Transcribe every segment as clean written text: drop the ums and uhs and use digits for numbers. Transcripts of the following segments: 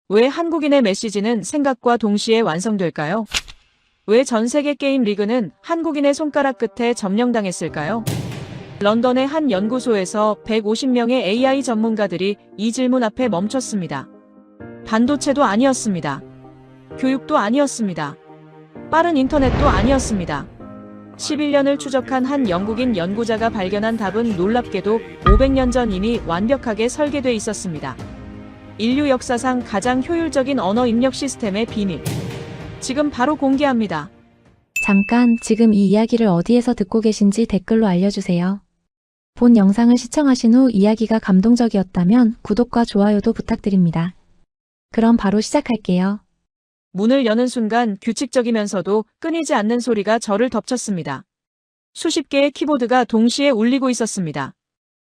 왜 한국인의 메시지는 생각과 동시에 완성될까요? 왜 전 세계 게임 리그는 한국인의 손가락 끝에 점령당했을까요? 런던의 한 연구소에서 150명의 AI 전문가들이 이 질문 앞에 멈췄습니다. 반도체도 아니었습니다. 교육도 아니었습니다. 빠른 인터넷도 아니었습니다. 11년을 추적한 한 영국인 연구자가 발견한 답은 놀랍게도 500년 전 이미 완벽하게 설계돼 있었습니다. 인류 역사상 가장 효율적인 언어 입력 시스템의 비밀. 지금 바로 공개합니다. 잠깐 지금 이 이야기를 어디에서 듣고 계신지 댓글로 알려주세요. 본 영상을 시청하신 후 이야기가 감동적이었다면 구독과 좋아요도 부탁드립니다. 그럼 바로 시작할게요. 문을 여는 순간 규칙적이면서도 끊이지 않는 소리가 저를 덮쳤습니다. 수십 개의 키보드가 동시에 울리고 있었습니다.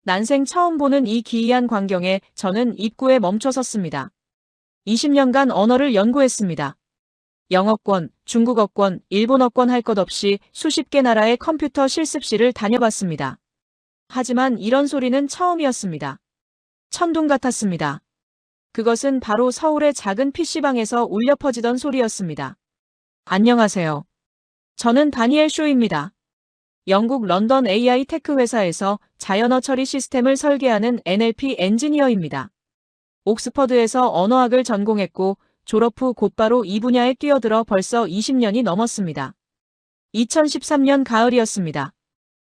난생 처음 보는 이 기이한 광경에 저는 입구에 멈춰 섰습니다. 20년간 언어를 연구했습니다. 영어권, 중국어권, 일본어권 할 것 없이 수십 개 나라의 컴퓨터 실습실을 다녀봤습니다. 하지만 이런 소리는 처음이었습니다. 천둥 같았습니다. 그것은 바로 서울의 작은 PC방에서 울려 퍼지던 소리였습니다. 안녕하세요. 저는 다니엘 쇼입니다. 영국 런던 AI 테크 회사에서 자연어 처리 시스템을 설계하는 NLP 엔지니어입니다. 옥스퍼드에서 언어학을 전공했고 졸업 후 곧바로 이 분야에 뛰어들어 벌써 20년이 넘었습니다. 2013년 가을이었습니다.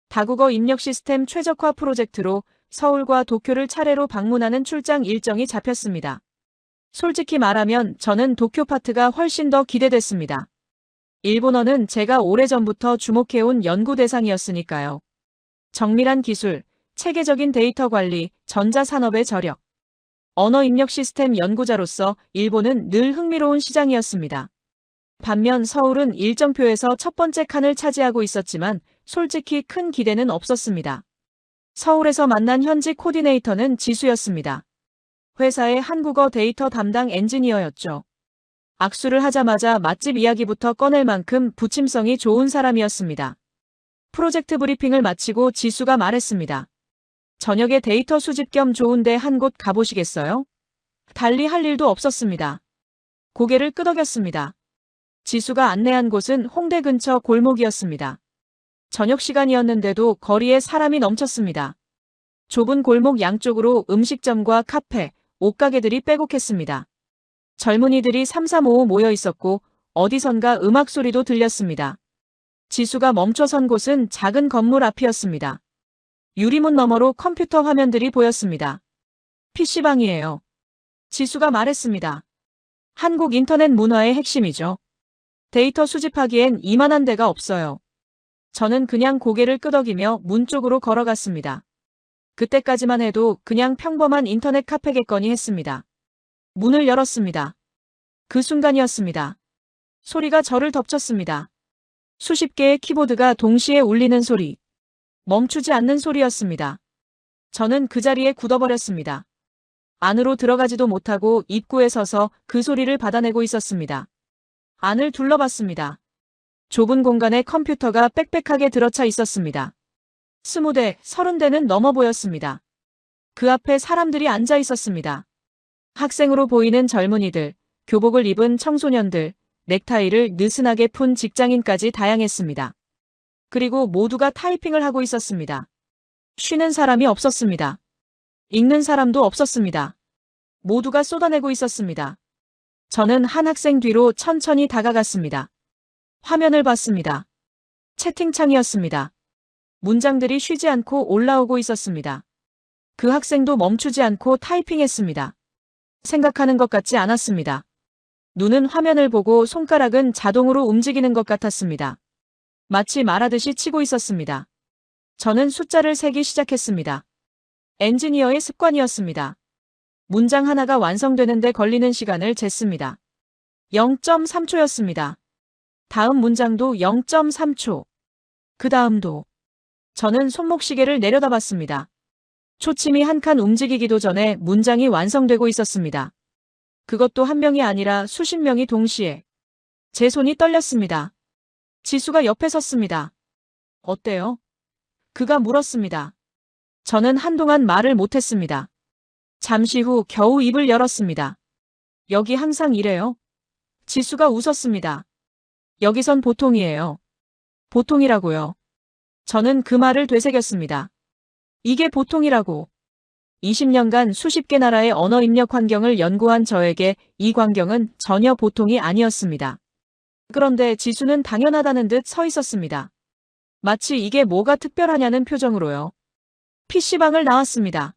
다국어 입력 시스템 최적화 프로젝트로 서울과 도쿄를 차례로 방문하는 출장 일정이 잡혔습니다. 솔직히 말하면 저는 도쿄 파트가 훨씬 더 기대됐습니다. 일본어는 제가 오래전부터 주목해온 연구 대상이었으니까요. 정밀한 기술, 체계적인 데이터 관리, 전자산업의 저력. 언어 입력 시스템 연구자로서 일본은 늘 흥미로운 시장이었습니다. 반면 서울은 일정표에서 첫 번째 칸을 차지하고 있었지만 솔직히 큰 기대는 없었습니다. 서울에서 만난 현지 코디네이터는 지수였습니다. 회사의 한국어 데이터 담당 엔지니어였죠. 악수를 하자마자 맛집 이야기부터 꺼낼 만큼 부침성이 좋은 사람이었습니다. 프로젝트 브리핑을 마치고 지수가 말했습니다. 저녁에 데이터 수집 겸 좋은데 한 곳 가보시겠어요? 달리 할 일도 없었습니다. 고개를 끄덕였습니다. 지수가 안내한 곳은 홍대 근처 골목이었습니다. 저녁 시간이었는데도 거리에 사람이 넘쳤습니다. 좁은 골목 양쪽으로 음식점과 카페, 옷가게들이 빼곡했습니다. 젊은이들이 삼삼오오 모여 있었고 어디선가 음악 소리도 들렸습니다. 지수가 멈춰선 곳은 작은 건물 앞이었습니다. 유리문 너머로 컴퓨터 화면들이 보였습니다. PC방이에요. 지수가 말했습니다. 한국 인터넷 문화의 핵심이죠. 데이터 수집하기엔 이만한 데가 없어요. 저는 그냥 고개를 끄덕이며 문 쪽으로 걸어갔습니다. 그때까지만 해도 그냥 평범한 인터넷 카페겠거니 했습니다. 문을 열었습니다. 그 순간이었습니다. 소리가 저를 덮쳤습니다. 수십 개의 키보드가 동시에 울리는 소리. 멈추지 않는 소리였습니다. 저는 그 자리에 굳어버렸습니다. 안으로 들어가지도 못하고 입구에 서서 그 소리를 받아내고 있었습니다. 안을 둘러봤습니다. 좁은 공간에 컴퓨터가 빽빽하게 들어차 있었습니다. 20대, 30대는 넘어 보였습니다. 그 앞에 사람들이 앉아 있었습니다. 학생으로 보이는 젊은이들, 교복을 입은 청소년들, 넥타이를 느슨하게 푼 직장인까지 다양했습니다. 그리고 모두가 타이핑을 하고 있었습니다. 쉬는 사람이 없었습니다. 읽는 사람도 없었습니다. 모두가 쏟아내고 있었습니다. 저는 한 학생 뒤로 천천히 다가갔습니다. 화면을 봤습니다. 채팅창이었습니다. 문장들이 쉬지 않고 올라오고 있었습니다. 그 학생도 멈추지 않고 타이핑했습니다. 생각하는 것 같지 않았습니다. 눈은 화면을 보고 손가락은 자동으로 움직이는 것 같았습니다. 마치 말하듯이 치고 있었습니다. 저는 숫자를 세기 시작했습니다. 엔지니어의 습관이었습니다. 문장 하나가 완성되는데 걸리는 시간을 쟀습니다. 0.3초였습니다. 다음 문장도 0.3초. 그 다음도. 저는 손목시계를 내려다봤습니다. 초침이 한 칸 움직이기도 전에 문장이 완성되고 있었습니다. 그것도 한 명이 아니라 수십 명이 동시에. 제 손이 떨렸습니다. 지수가 옆에 섰습니다. 어때요? 그가 물었습니다. 저는 한동안 말을 못했습니다. 잠시 후 겨우 입을 열었습니다. 여기 항상 이래요. 지수가 웃었습니다. 여기선 보통이에요. 보통이라고요. 저는 그 말을 되새겼습니다. 이게 보통이라고. 20년간 수십 개 나라의 언어 입력 환경을 연구한 저에게 이 광경은 전혀 보통이 아니었습니다. 그런데 지수는 당연하다는 듯 서 있었습니다. 마치 이게 뭐가 특별하냐는 표정으로요. PC방을 나왔습니다.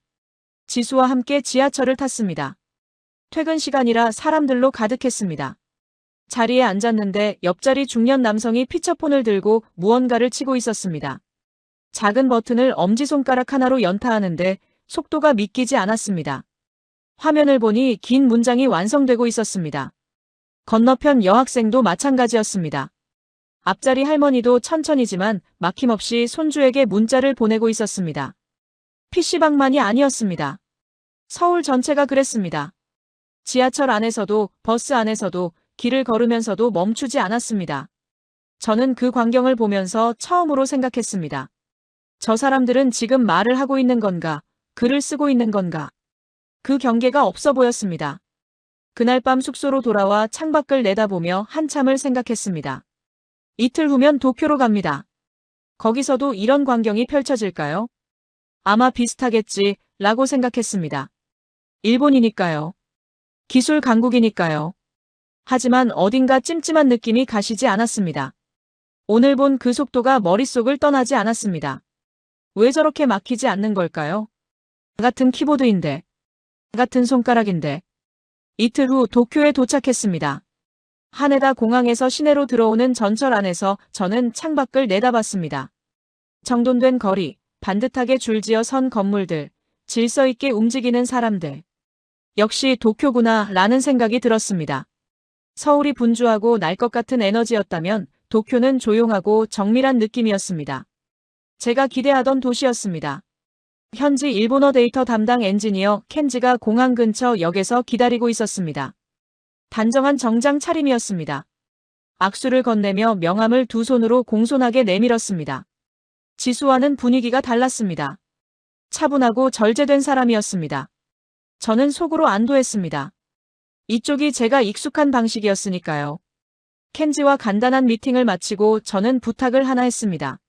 지수와 함께 지하철을 탔습니다. 퇴근 시간이라 사람들로 가득했습니다. 자리에 앉았는데 옆자리 중년 남성이 피처폰을 들고 무언가를 치고 있었습니다. 작은 버튼을 엄지손가락 하나로 연타하는데 속도가 믿기지 않았습니다. 화면을 보니 긴 문장이 완성되고 있었습니다. 건너편 여학생도 마찬가지였습니다. 앞자리 할머니도 천천히지만 막힘없이 손주에게 문자를 보내고 있었습니다. PC방만이 아니었습니다. 서울 전체가 그랬습니다. 지하철 안에서도 버스 안에서도 길을 걸으면서도 멈추지 않았습니다. 저는 그 광경을 보면서 처음으로 생각했습니다. 저 사람들은 지금 말을 하고 있는 건가, 글을 쓰고 있는 건가. 그 경계가 없어 보였습니다. 그날 밤 숙소로 돌아와 창밖을 내다보며 한참을 생각했습니다. 이틀 후면 도쿄로 갑니다. 거기서도 이런 광경이 펼쳐질까요? 아마 비슷하겠지, 라고 생각했습니다. 일본이니까요. 기술 강국이니까요. 하지만 어딘가 찜찜한 느낌이 가시지 않았습니다. 오늘 본 그 속도가 머릿속을 떠나지 않았습니다. 왜 저렇게 막히지 않는 걸까요? 같은 키보드인데, 같은 손가락인데. 이틀 후 도쿄에 도착했습니다. 하네다 공항에서 시내로 들어오는 전철 안에서 저는 창밖을 내다봤습니다. 정돈된 거리, 반듯하게 줄지어 선 건물들, 질서 있게 움직이는 사람들. 역시 도쿄구나 라는 생각이 들었습니다. 서울이 분주하고 날 것 같은 에너지였다면 도쿄는 조용하고 정밀한 느낌이었습니다. 제가 기대하던 도시였습니다. 현지 일본어 데이터 담당 엔지니어 켄지가 공항 근처 역에서 기다리고 있었습니다. 단정한 정장 차림이었습니다. 악수를 건네며 명함을 두 손으로 공손하게 내밀었습니다. 지수와는 분위기가 달랐습니다. 차분하고 절제된 사람이었습니다. 저는 속으로 안도했습니다. 이쪽이 제가 익숙한 방식이었으니까요. 켄지와 간단한 미팅을 마치고 저는 부탁을 하나 했습니다.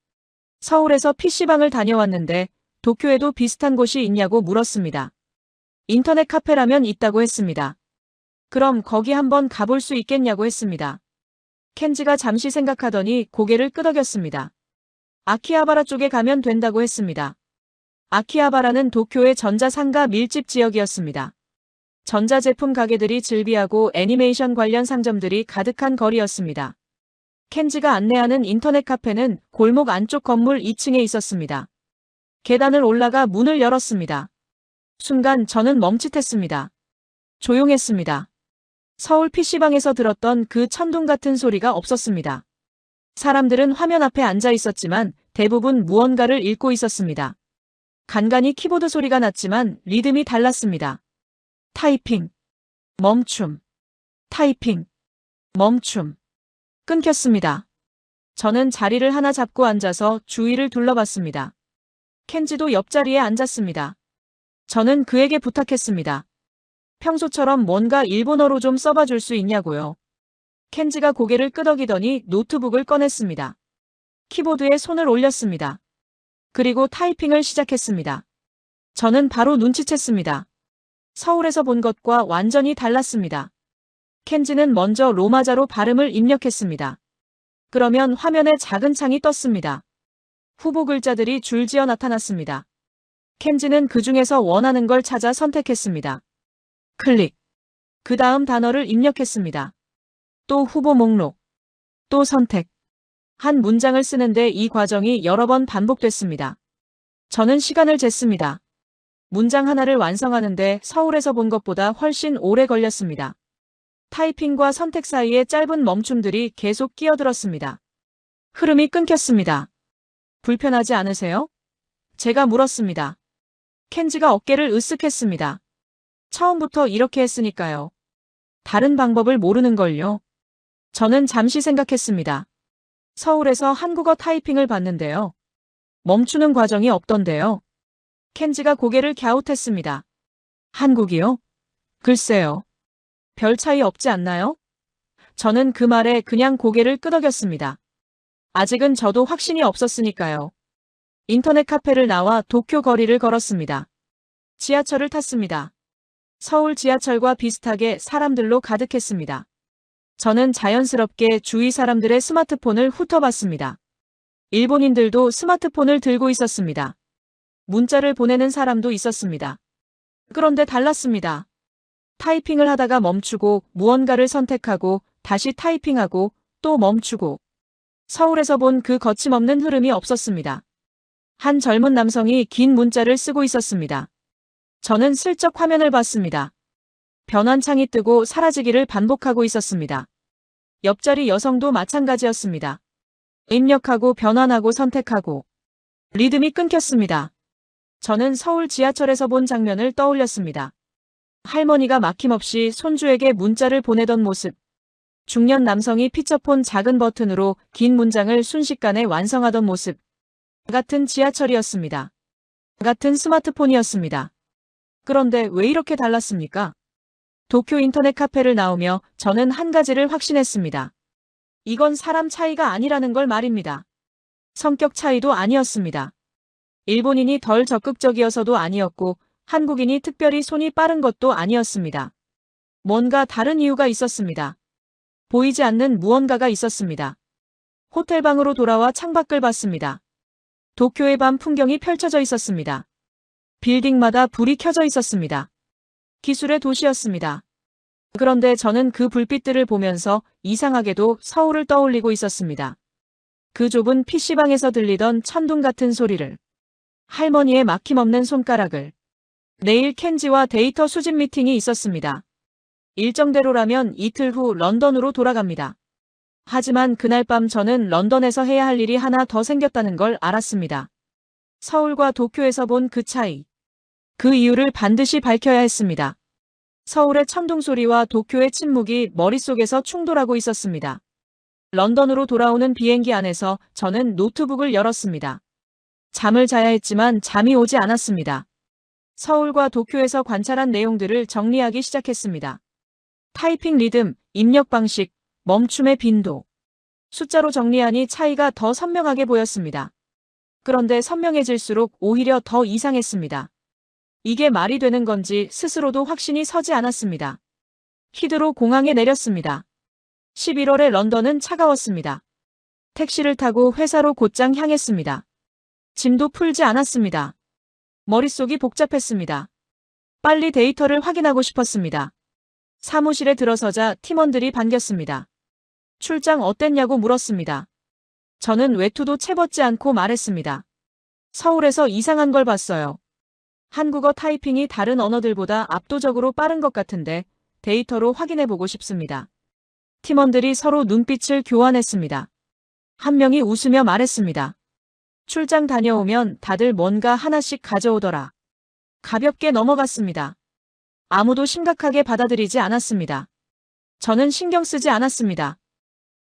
서울에서 PC방을 다녀왔는데 도쿄에도 비슷한 곳이 있냐고 물었습니다. 인터넷 카페라면 있다고 했습니다. 그럼 거기 한번 가볼 수 있겠냐고 했습니다. 켄지가 잠시 생각하더니 고개를 끄덕였습니다. 아키하바라 쪽에 가면 된다고 했습니다. 아키하바라는 도쿄의 전자상가 밀집 지역이었습니다. 전자제품 가게들이 즐비하고 애니메이션 관련 상점들이 가득한 거리였습니다. 켄지가 안내하는 인터넷 카페는 골목 안쪽 건물 2층에 있었습니다. 계단을 올라가 문을 열었습니다. 순간 저는 멈칫했습니다. 조용했습니다. 서울 PC방에서 들었던 그 천둥 같은 소리가 없었습니다. 사람들은 화면 앞에 앉아 있었지만 대부분 무언가를 읽고 있었습니다. 간간히 키보드 소리가 났지만 리듬이 달랐습니다. 타이핑, 멈춤, 타이핑, 멈춤. 끊겼습니다. 저는 자리를 하나 잡고 앉아서 주위를 둘러봤습니다. 켄지도 옆자리에 앉았습니다. 저는 그에게 부탁했습니다. 평소처럼 뭔가 일본어로 좀 써봐 줄 수 있냐고요. 켄지가 고개를 끄덕이더니 노트북을 꺼냈습니다. 키보드에 손을 올렸습니다. 그리고 타이핑을 시작했습니다. 저는 바로 눈치챘습니다. 서울에서 본 것과 완전히 달랐습니다. 켄지는 먼저 로마자로 발음을 입력했습니다. 그러면 화면에 작은 창이 떴습니다. 후보 글자들이 줄지어 나타났습니다. 켄지는 그 중에서 원하는 걸 찾아 선택했습니다. 클릭. 그 다음 단어를 입력했습니다. 또 후보 목록. 또 선택. 한 문장을 쓰는데 이 과정이 여러 번 반복됐습니다. 저는 시간을 쟀습니다. 문장 하나를 완성하는데 서울에서 본 것보다 훨씬 오래 걸렸습니다. 타이핑과 선택 사이에 짧은 멈춤들이 계속 끼어들었습니다. 흐름이 끊겼습니다. 불편하지 않으세요? 제가 물었습니다. 켄지가 어깨를 으쓱했습니다. 처음부터 이렇게 했으니까요. 다른 방법을 모르는걸요. 저는 잠시 생각했습니다. 서울에서 한국어 타이핑을 봤는데요. 멈추는 과정이 없던데요. 켄지가 고개를 갸웃했습니다. 한국이요? 글쎄요. 별 차이 없지 않나요? 저는 그 말에 그냥 고개를 끄덕였습니다. 아직은 저도 확신이 없었으니까요. 인터넷 카페를 나와 도쿄 거리를 걸었습니다. 지하철을 탔습니다. 서울 지하철과 비슷하게 사람들로 가득했습니다. 저는 자연스럽게 주위 사람들의 스마트폰을 훑어봤습니다. 일본인들도 스마트폰을 들고 있었습니다. 문자를 보내는 사람도 있었습니다. 그런데 달랐습니다. 타이핑을 하다가 멈추고 무언가를 선택하고 다시 타이핑하고 또 멈추고. 서울에서 본 그 거침없는 흐름이 없었습니다. 한 젊은 남성이 긴 문자를 쓰고 있었습니다. 저는 슬쩍 화면을 봤습니다. 변환창이 뜨고 사라지기를 반복하고 있었습니다. 옆자리 여성도 마찬가지였습니다. 입력하고 변환하고 선택하고. 리듬이 끊겼습니다. 저는 서울 지하철에서 본 장면을 떠올렸습니다. 할머니가 막힘없이 손주에게 문자를 보내던 모습. 중년 남성이 피처폰 작은 버튼으로 긴 문장을 순식간에 완성하던 모습. 같은 지하철이었습니다. 같은 스마트폰이었습니다. 그런데 왜 이렇게 달랐습니까? 도쿄 인터넷 카페를 나오며 저는 한 가지를 확신했습니다. 이건 사람 차이가 아니라는 걸 말입니다. 성격 차이도 아니었습니다. 일본인이 덜 적극적이어서도 아니었고 한국인이 특별히 손이 빠른 것도 아니었습니다. 뭔가 다른 이유가 있었습니다. 보이지 않는 무언가가 있었습니다. 호텔방으로 돌아와 창밖을 봤습니다. 도쿄의 밤 풍경이 펼쳐져 있었습니다. 빌딩마다 불이 켜져 있었습니다. 기술의 도시였습니다. 그런데 저는 그 불빛들을 보면서 이상하게도 서울을 떠올리고 있었습니다. 그 좁은 PC방에서 들리던 천둥 같은 소리를, 할머니의 막힘없는 손가락을. 내일 켄지와 데이터 수집 미팅이 있었습니다. 일정대로라면 이틀 후 런던으로 돌아갑니다. 하지만 그날 밤 저는 런던에서 해야 할 일이 하나 더 생겼다는 걸 알았습니다. 서울과 도쿄에서 본 그 차이. 그 이유를 반드시 밝혀야 했습니다. 서울의 천둥 소리와 도쿄의 침묵이 머릿속에서 충돌하고 있었습니다. 런던으로 돌아오는 비행기 안에서 저는 노트북을 열었습니다. 잠을 자야 했지만 잠이 오지 않았습니다. 서울과 도쿄에서 관찰한 내용들을 정리하기 시작했습니다. 타이핑 리듬, 입력 방식, 멈춤의 빈도. 숫자로 정리하니 차이가 더 선명하게 보였습니다. 그런데 선명해질수록 오히려 더 이상했습니다. 이게 말이 되는 건지 스스로도 확신이 서지 않았습니다. 히드로 공항에 내렸습니다. 11월에 런던은 차가웠습니다. 택시를 타고 회사로 곧장 향했습니다. 짐도 풀지 않았습니다. 머릿속이 복잡했습니다. 빨리 데이터를 확인하고 싶었습니다. 사무실에 들어서자 팀원들이 반겼습니다. 출장 어땠냐고 물었습니다. 저는 외투도 채벗지 않고 말했습니다. 서울에서 이상한 걸 봤어요. 한국어 타이핑이 다른 언어들보다 압도적으로 빠른 것 같은데 데이터로 확인해보고 싶습니다. 팀원들이 서로 눈빛을 교환했습니다. 한 명이 웃으며 말했습니다. 출장 다녀오면 다들 뭔가 하나씩 가져오더라. 가볍게 넘어갔습니다. 아무도 심각하게 받아들이지 않았습니다. 저는 신경 쓰지 않았습니다.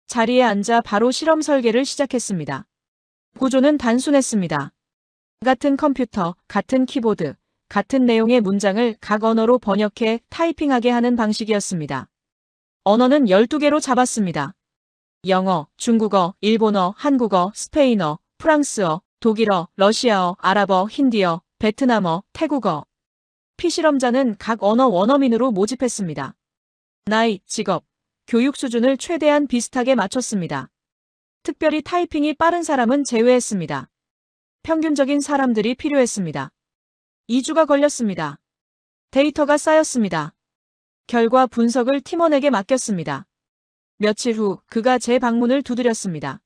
자리에 앉아 바로 실험 설계를 시작했습니다. 구조는 단순했습니다. 같은 컴퓨터, 같은 키보드, 같은 내용의 문장을 각 언어로 번역해 타이핑하게 하는 방식이었습니다. 언어는 12개로 잡았습니다. 영어, 중국어, 일본어, 한국어, 스페인어, 프랑스어, 독일어, 러시아어, 아랍어, 힌디어, 베트남어, 태국어. 피실험자는 각 언어 원어민으로 모집했습니다. 나이, 직업, 교육 수준을 최대한 비슷하게 맞췄습니다. 특별히 타이핑이 빠른 사람은 제외했습니다. 평균적인 사람들이 필요했습니다. 2주가 걸렸습니다. 데이터가 쌓였습니다. 결과 분석을 팀원에게 맡겼습니다. 며칠 후 그가 제 방문을 두드렸습니다.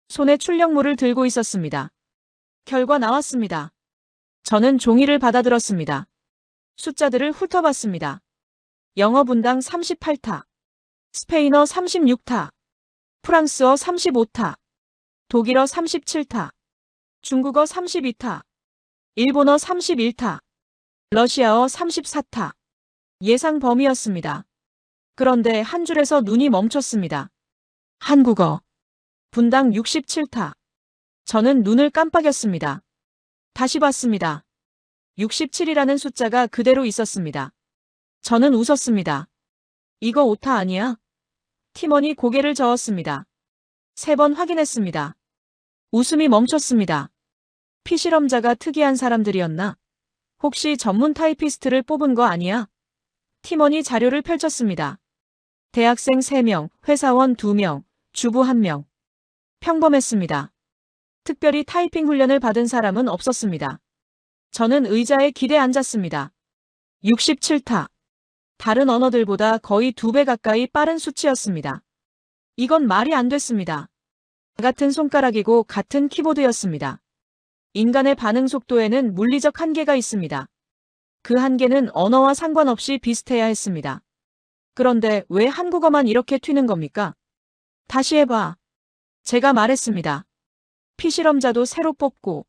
손에 출력물을 들고 있었습니다. 결과 나왔습니다. 저는 종이를 받아들었습니다. 숫자들을 훑어봤습니다. 영어 분당 38타, 스페인어 36타, 프랑스어 35타, 독일어 37타, 중국어 32타, 일본어 31타, 러시아어 34타. 예상 범위였습니다. 그런데 한 줄에서 눈이 멈췄습니다. 한국어. 분당 67타. 저는 눈을 깜빡였습니다. 다시 봤습니다. 67이라는 숫자가 그대로 있었습니다. 저는 웃었습니다. 이거 오타 아니야? 팀원이 고개를 저었습니다. 3번 확인했습니다. 웃음이 멈췄습니다. 피실험자가 특이한 사람들이었나? 혹시 전문 타이피스트를 뽑은 거 아니야? 팀원이 자료를 펼쳤습니다. 대학생 3명, 회사원 2명, 주부 1명. 평범했습니다. 특별히 타이핑 훈련을 받은 사람은 없었습니다. 저는 의자에 기대 앉았습니다. 67타. 다른 언어들보다 거의 2배 가까이 빠른 수치였습니다. 이건 말이 안 됐습니다. 같은 손가락이고 같은 키보드였습니다. 인간의 반응 속도에는 물리적 한계가 있습니다. 그 한계는 언어와 상관없이 비슷해야 했습니다. 그런데 왜 한국어만 이렇게 튀는 겁니까? 다시 해봐. 제가 말했습니다. 피실험자도 새로 뽑고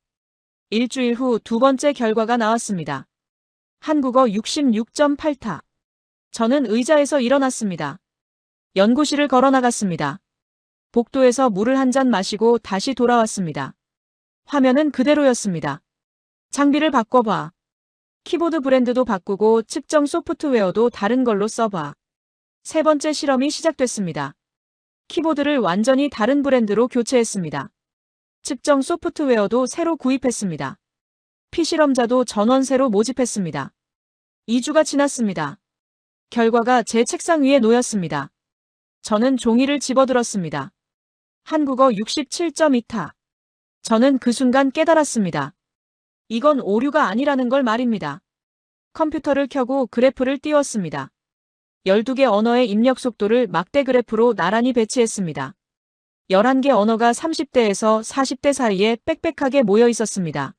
일주일 후 2번째 결과가 나왔습니다. 한국어 66.8타. 저는 의자에서 일어났습니다. 연구실을 걸어 나갔습니다. 복도에서 물을 한 잔 마시고 다시 돌아왔습니다. 화면은 그대로였습니다. 장비를 바꿔봐. 키보드 브랜드도 바꾸고 측정 소프트웨어도 다른 걸로 써봐. 3번째 실험이 시작됐습니다. 키보드를 완전히 다른 브랜드로 교체했습니다. 측정 소프트웨어도 새로 구입했습니다. 피실험자도 전원 새로 모집했습니다. 2주가 지났습니다. 결과가 제 책상 위에 놓였습니다. 저는 종이를 집어들었습니다. 한국어 67.2타. 저는 그 순간 깨달았습니다. 이건 오류가 아니라는 걸 말입니다. 컴퓨터를 켜고 그래프를 띄웠습니다. 12개 언어의 입력 속도를 막대 그래프로 나란히 배치했습니다. 11개 언어가 30대에서 40대 사이에 빽빽하게 모여 있었습니다.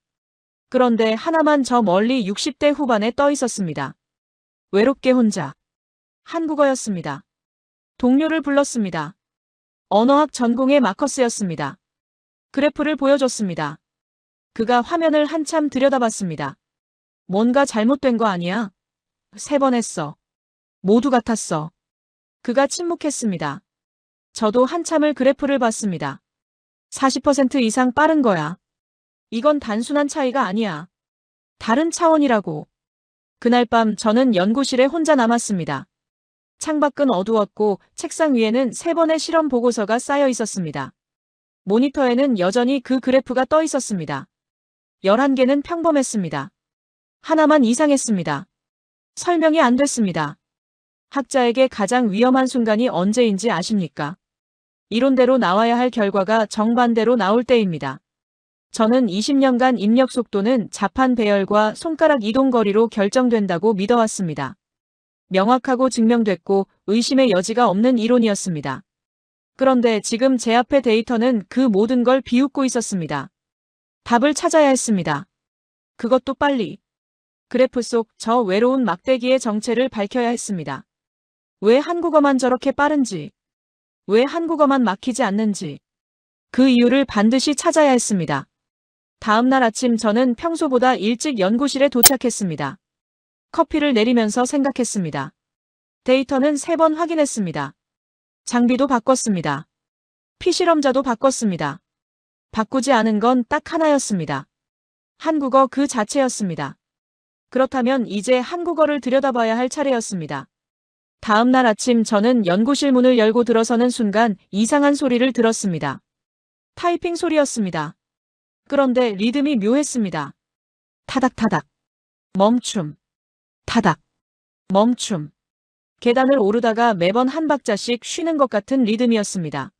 그런데 하나만 저 멀리 60대 후반에 떠 있었습니다. 외롭게 혼자. 한국어였습니다. 동료를 불렀습니다. 언어학 전공의 마커스였습니다. 그래프를 보여줬습니다. 그가 화면을 한참 들여다봤습니다. 뭔가 잘못된 거 아니야? 3번 했어. 모두 같았어. 그가 침묵했습니다. 저도 한참을 그래프를 봤습니다. 40% 이상 빠른 거야. 이건 단순한 차이가 아니야. 다른 차원이라고. 그날 밤 저는 연구실에 혼자 남았습니다. 창밖은 어두웠고 책상 위에는 3번의 실험 보고서가 쌓여 있었습니다. 모니터에는 여전히 그 그래프가 떠 있었습니다. 11개는 평범했습니다. 하나만 이상했습니다. 설명이 안 됐습니다. 학자에게 가장 위험한 순간이 언제인지 아십니까? 이론대로 나와야 할 결과가 정반대로 나올 때입니다. 저는 20년간 입력 속도는 자판 배열과 손가락 이동 거리로 결정된다고 믿어왔습니다. 명확하고 증명됐고 의심의 여지가 없는 이론이었습니다. 그런데 지금 제 앞의 데이터는 그 모든 걸 비웃고 있었습니다. 답을 찾아야 했습니다. 그것도 빨리. 그래프 속 저 외로운 막대기의 정체를 밝혀야 했습니다. 왜 한국어만 저렇게 빠른지, 왜 한국어만 막히지 않는지, 그 이유를 반드시 찾아야 했습니다. 다음 날 아침 저는 평소보다 일찍 연구실에 도착했습니다. 커피를 내리면서 생각했습니다. 데이터는 3번 확인했습니다. 장비도 바꿨습니다. 피실험자도 바꿨습니다. 바꾸지 않은 건 딱 하나였습니다. 한국어 그 자체였습니다. 그렇다면 이제 한국어를 들여다봐야 할 차례였습니다. 다음 날 아침 저는 연구실 문을 열고 들어서는 순간 이상한 소리를 들었습니다. 타이핑 소리였습니다. 그런데 리듬이 묘했습니다. 타닥타닥. 멈춤. 타닥. 멈춤. 계단을 오르다가 매번 한 박자씩 쉬는 것 같은 리듬이었습니다.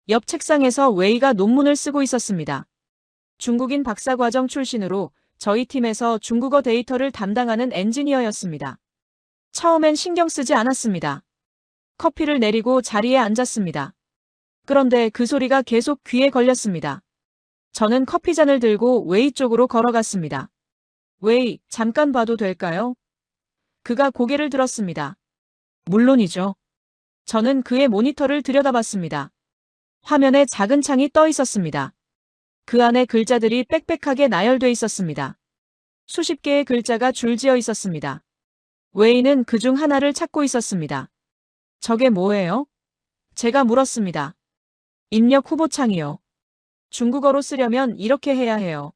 옆 책상에서 웨이가 논문을 쓰고 있었습니다. 중국인 박사과정 출신으로 저희 팀에서 중국어 데이터를 담당하는 엔지니어였습니다. 처음엔 신경 쓰지 않았습니다. 커피를 내리고 자리에 앉았습니다. 그런데 그 소리가 계속 귀에 걸렸습니다. 저는 커피잔을 들고 웨이 쪽으로 걸어갔습니다. 웨이, 잠깐 봐도 될까요? 그가 고개를 들었습니다. 물론이죠. 저는 그의 모니터를 들여다봤습니다. 화면에 작은 창이 떠 있었습니다. 그 안에 글자들이 빽빽하게 나열돼 있었습니다. 수십 개의 글자가 줄지어 있었습니다. 웨이는 그중 하나를 찾고 있었습니다. 저게 뭐예요? 제가 물었습니다. 입력 후보창이요. 중국어로 쓰려면 이렇게 해야 해요.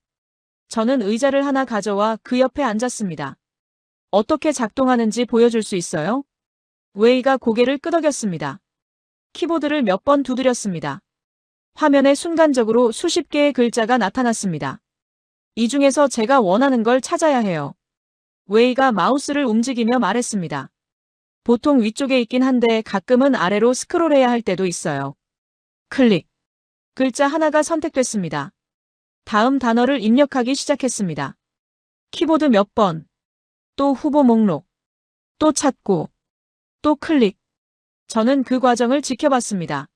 저는 의자를 하나 가져와 그 옆에 앉았습니다. 어떻게 작동하는지 보여줄 수 있어요? 웨이가 고개를 끄덕였습니다. 키보드를 몇 번 두드렸습니다. 화면에 순간적으로 수십 개의 글자가 나타났습니다. 이 중에서 제가 원하는 걸 찾아야 해요. 웨이가 마우스를 움직이며 말했습니다. 보통 위쪽에 있긴 한데 가끔은 아래로 스크롤해야 할 때도 있어요. 클릭. 글자 하나가 선택됐습니다. 다음 단어를 입력하기 시작했습니다. 키보드 몇 번. 또 후보 목록. 또 찾고. 또 클릭. 저는 그 과정을 지켜봤습니다.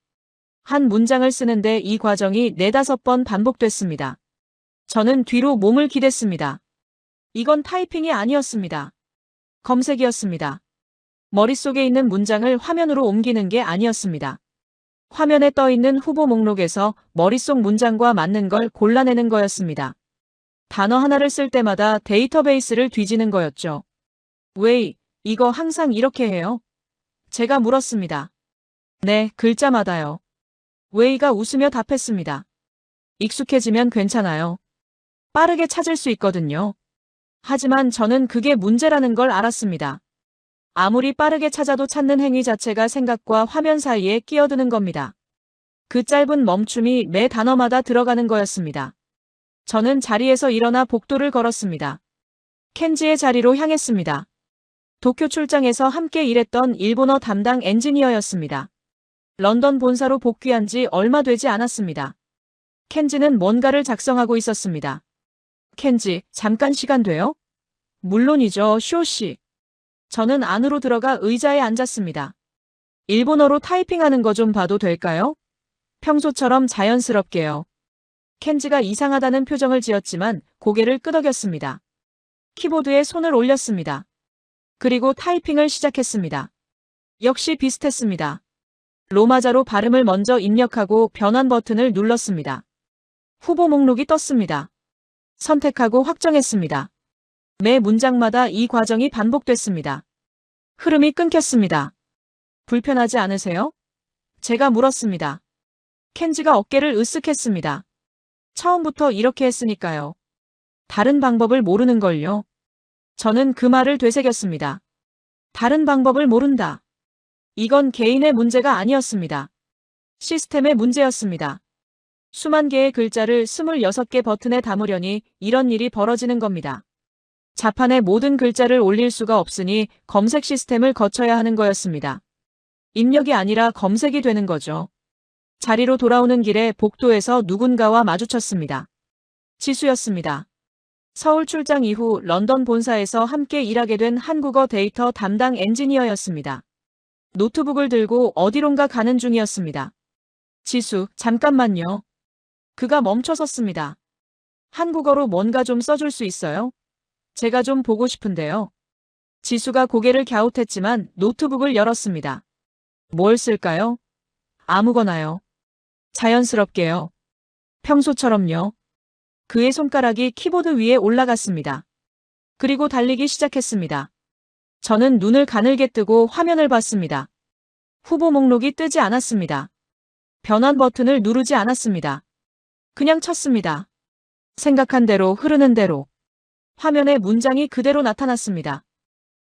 한 문장을 쓰는데 이 과정이 4~5번 반복됐습니다. 저는 뒤로 몸을 기댔습니다. 이건 타이핑이 아니었습니다. 검색이었습니다. 머릿속에 있는 문장을 화면으로 옮기는 게 아니었습니다. 화면에 떠 있는 후보 목록에서 머릿속 문장과 맞는 걸 골라내는 거였습니다. 단어 하나를 쓸 때마다 데이터베이스를 뒤지는 거였죠. 웨이, 이거 항상 이렇게 해요? 제가 물었습니다. 네, 글자마다요. 웨이가 웃으며 답했습니다. 익숙해지면 괜찮아요. 빠르게 찾을 수 있거든요. 하지만 저는 그게 문제라는 걸 알았습니다. 아무리 빠르게 찾아도 찾는 행위 자체가 생각과 화면 사이에 끼어드는 겁니다. 그 짧은 멈춤이 매 단어마다 들어가는 거였습니다. 저는 자리에서 일어나 복도를 걸었습니다. 켄지의 자리로 향했습니다. 도쿄 출장에서 함께 일했던 일본어 담당 엔지니어였습니다. 런던 본사로 복귀한 지 얼마 되지 않았습니다. 켄지는 뭔가를 작성하고 있었습니다. 켄지, 잠깐 시간 돼요? 물론이죠, 쇼씨. 저는 안으로 들어가 의자에 앉았습니다. 일본어로 타이핑하는 거 좀 봐도 될까요? 평소처럼 자연스럽게요. 켄지가 이상하다는 표정을 지었지만 고개를 끄덕였습니다. 키보드에 손을 올렸습니다. 그리고 타이핑을 시작했습니다. 역시 비슷했습니다. 로마자로 발음을 먼저 입력하고 변환 버튼을 눌렀습니다. 후보 목록이 떴습니다. 선택하고 확정했습니다. 매 문장마다 이 과정이 반복됐습니다. 흐름이 끊겼습니다. 불편하지 않으세요? 제가 물었습니다. 켄지가 어깨를 으쓱했습니다. 처음부터 이렇게 했으니까요. 다른 방법을 모르는걸요. 저는 그 말을 되새겼습니다. 다른 방법을 모른다. 이건 개인의 문제가 아니었습니다. 시스템의 문제였습니다. 수만 개의 글자를 26개 버튼에 담으려니 이런 일이 벌어지는 겁니다. 자판에 모든 글자를 올릴 수가 없으니 검색 시스템을 거쳐야 하는 거였습니다. 입력이 아니라 검색이 되는 거죠. 자리로 돌아오는 길에 복도에서 누군가와 마주쳤습니다. 지수였습니다. 서울 출장 이후 런던 본사에서 함께 일하게 된 한국어 데이터 담당 엔지니어였습니다. 노트북을 들고 어디론가 가는 중이었습니다. 지수, 잠깐만요. 그가 멈춰섰습니다. 한국어로 뭔가 좀 써줄 수 있어요? 제가 좀 보고 싶은데요. 지수가 고개를 갸웃했지만 노트북을 열었습니다. 뭘 쓸까요? 아무거나요. 자연스럽게요. 평소처럼요. 그의 손가락이 키보드 위에 올라갔습니다. 그리고 달리기 시작했습니다. 저는 눈을 가늘게 뜨고 화면을 봤습니다. 후보 목록이 뜨지 않았습니다. 변환 버튼을 누르지 않았습니다. 그냥 쳤습니다. 생각한 대로 흐르는 대로. 화면에 문장이 그대로 나타났습니다.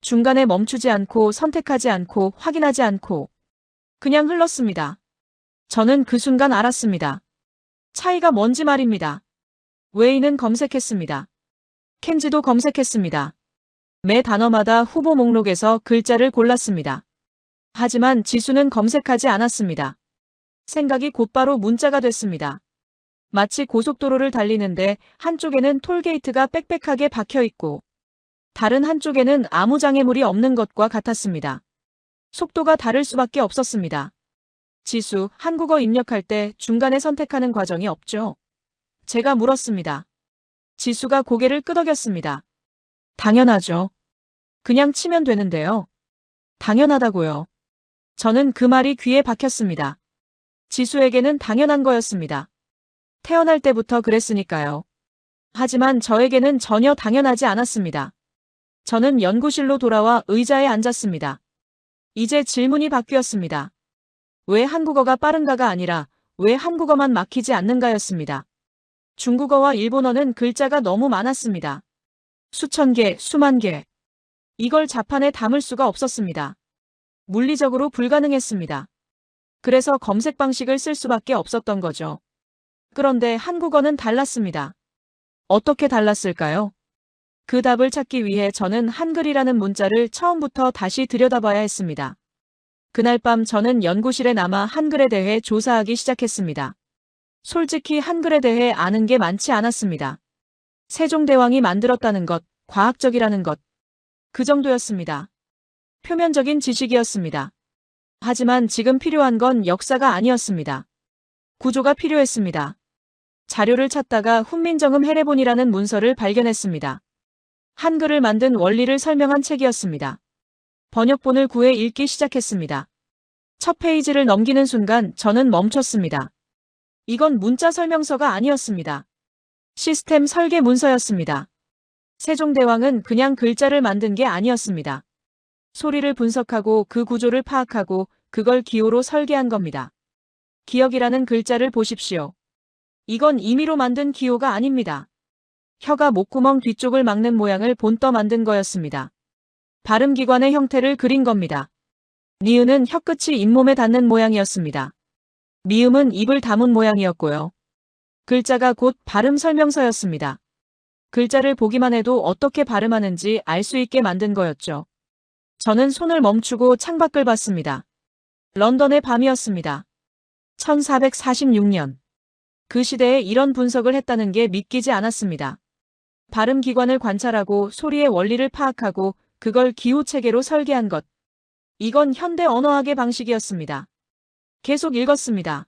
중간에 멈추지 않고 선택하지 않고 확인하지 않고 그냥 흘렀습니다. 저는 그 순간 알았습니다. 차이가 뭔지 말입니다. 웨이는 검색했습니다. 켄지도 검색했습니다. 매 단어마다 후보 목록에서 글자를 골랐습니다. 하지만 지수는 검색하지 않았습니다. 생각이 곧바로 문자가 됐습니다. 마치 고속도로를 달리는데 한쪽에는 톨게이트가 빽빽하게 박혀 있고 다른 한쪽에는 아무 장애물이 없는 것과 같았습니다. 속도가 다를 수밖에 없었습니다. 지수, 한국어 입력할 때 중간에 선택하는 과정이 없죠? 제가 물었습니다. 지수가 고개를 끄덕였습니다. 당연하죠. 그냥 치면 되는데요. 당연하다고요. 저는 그 말이 귀에 박혔습니다. 지수에게는 당연한 거였습니다. 태어날 때부터 그랬으니까요. 하지만 저에게는 전혀 당연하지 않았습니다. 저는 연구실로 돌아와 의자에 앉았습니다. 이제 질문이 바뀌었습니다. 왜 한국어가 빠른가가 아니라 왜 한국어만 막히지 않는가였습니다. 중국어와 일본어는 글자가 너무 많았습니다. 수천 개, 수만 개. 이걸 자판에 담을 수가 없었습니다. 물리적으로 불가능했습니다. 그래서 검색 방식을 쓸 수밖에 없었던 거죠. 그런데 한국어는 달랐습니다. 어떻게 달랐을까요? 그 답을 찾기 위해 저는 한글이라는 문자를 처음부터 다시 들여다봐야 했습니다. 그날 밤 저는 연구실에 남아 한글에 대해 조사하기 시작했습니다. 솔직히 한글에 대해 아는 게 많지 않았습니다. 세종대왕이 만들었다는 것, 과학적이라는 것, 그 정도였습니다. 표면적인 지식이었습니다. 하지만 지금 필요한 건 역사가 아니었습니다. 구조가 필요했습니다. 자료를 찾다가 훈민정음 해례본이라는 문서를 발견했습니다. 한글을 만든 원리를 설명한 책이었습니다. 번역본을 구해 읽기 시작했습니다. 첫 페이지를 넘기는 순간 저는 멈췄습니다. 이건 문자 설명서가 아니었습니다. 시스템 설계 문서였습니다. 세종대왕은 그냥 글자를 만든 게 아니었습니다. 소리를 분석하고 그 구조를 파악하고 그걸 기호로 설계한 겁니다. 기억이라는 글자를 보십시오. 이건 임의로 만든 기호가 아닙니다. 혀가 목구멍 뒤쪽을 막는 모양을 본떠 만든 거였습니다. 발음기관의 형태를 그린 겁니다. 니은은 혀끝이 잇몸에 닿는 모양이었습니다. 미음은 입을 다문 모양이었고요. 글자가 곧 발음 설명서였습니다. 글자를 보기만 해도 어떻게 발음하는지 알 수 있게 만든 거였죠. 저는 손을 멈추고 창밖을 봤습니다. 런던의 밤이었습니다. 1446년. 그 시대에 이런 분석을 했다는 게 믿기지 않았습니다. 발음 기관을 관찰하고 소리의 원리를 파악하고 그걸 기호체계로 설계한 것. 이건 현대 언어학의 방식이었습니다. 계속 읽었습니다.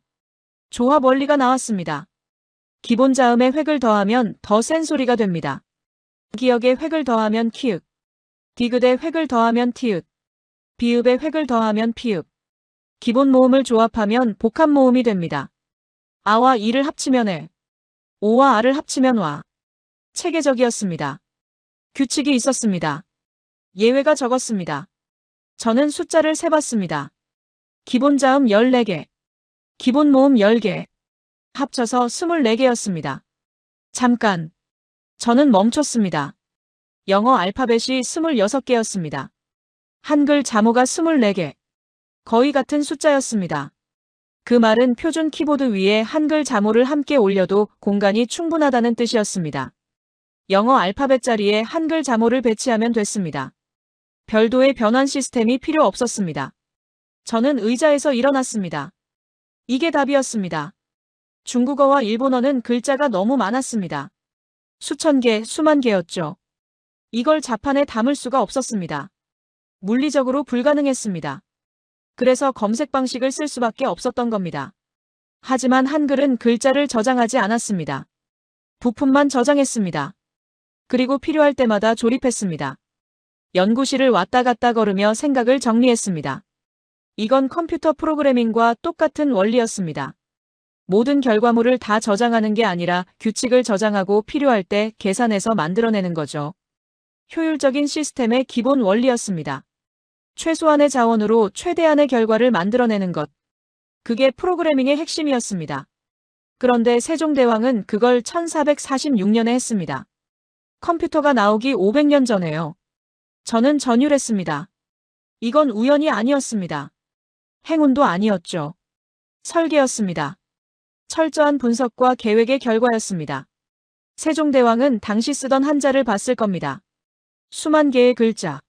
조합 원리가 나왔습니다. 기본 자음에 획을 더하면 더 센 소리가 됩니다. 기역에 획을 더하면 키읔, 디귿에 획을 더하면 티읕, 비읍에 획을 더하면 피읕. 기본 모음을 조합하면 복합 모음이 됩니다. 아와 이를 합치면 에, 오와 아를 합치면 와. 체계적이었습니다. 규칙이 있었습니다. 예외가 적었습니다. 저는 숫자를 세봤습니다. 기본 자음 14개, 기본 모음 10개, 합쳐서 24개였습니다. 잠깐. 저는 멈췄습니다. 영어 알파벳이 26개였습니다. 한글 자모가 24개. 거의 같은 숫자였습니다. 그 말은 표준 키보드 위에 한글 자모를 함께 올려도 공간이 충분하다는 뜻이었습니다. 영어 알파벳 자리에 한글 자모를 배치하면 됐습니다. 별도의 변환 시스템이 필요 없었습니다. 저는 의자에서 일어났습니다. 이게 답이었습니다. 중국어와 일본어는 글자가 너무 많았습니다. 수천 개, 수만 개였죠. 이걸 자판에 담을 수가 없었습니다. 물리적으로 불가능했습니다. 그래서 검색 방식을 쓸 수밖에 없었던 겁니다. 하지만 한글은 글자를 저장하지 않았습니다. 부품만 저장했습니다. 그리고 필요할 때마다 조립했습니다. 연구실을 왔다 갔다 걸으며 생각을 정리했습니다. 이건 컴퓨터 프로그래밍과 똑같은 원리였습니다. 모든 결과물을 다 저장하는 게 아니라 규칙을 저장하고 필요할 때 계산해서 만들어내는 거죠. 효율적인 시스템의 기본 원리였습니다. 최소한의 자원으로 최대한의 결과를 만들어내는 것. 그게 프로그래밍의 핵심이었습니다. 그런데 세종대왕은 그걸 1446년에 했습니다. 컴퓨터가 나오기 500년 전에요. 저는 전율했습니다. 이건 우연이 아니었습니다. 행운도 아니었죠. 설계였습니다. 철저한 분석과 계획의 결과였습니다. 세종대왕은 당시 쓰던 한자를 봤을 겁니다. 수만 개의 글자.